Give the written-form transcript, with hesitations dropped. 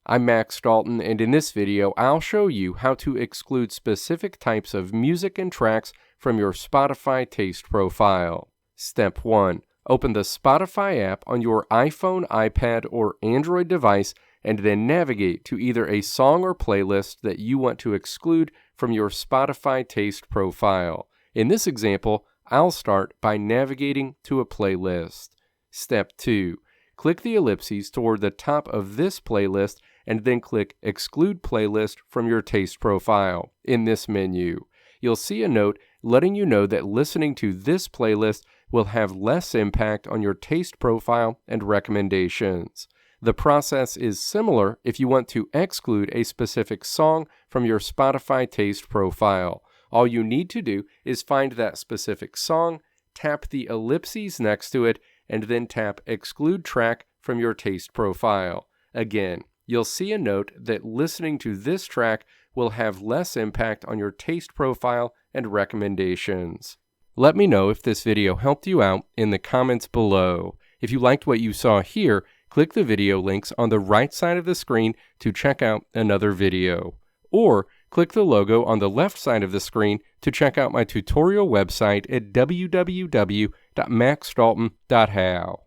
I'm Max Dalton, and in this video, I'll show you how to exclude specific types of music and tracks from your Spotify taste profile. Step 1. Open the Spotify app on your iPhone, iPad, or Android device, and then navigate to either a song or playlist that you want to exclude from your Spotify taste profile. In this example, I'll start by navigating to a playlist. Step 2. Click the ellipses toward the top of this playlist and then click Exclude Playlist from your taste profile. In this menu, you'll see a note letting you know that listening to this playlist will have less impact on your taste profile and recommendations. The process is similar if you want to exclude a specific song from your Spotify taste profile. All you need to do is find that specific song, tap the ellipses next to it, and then tap Exclude Track from your taste profile. Again, you'll see a note that listening to this track will have less impact on your taste profile and recommendations. Let me know if this video helped you out in the comments below. If you liked what you saw here, click the video links on the right side of the screen to check out another video. Or click the logo on the left side of the screen to check out my tutorial website at www.maxdalton.how.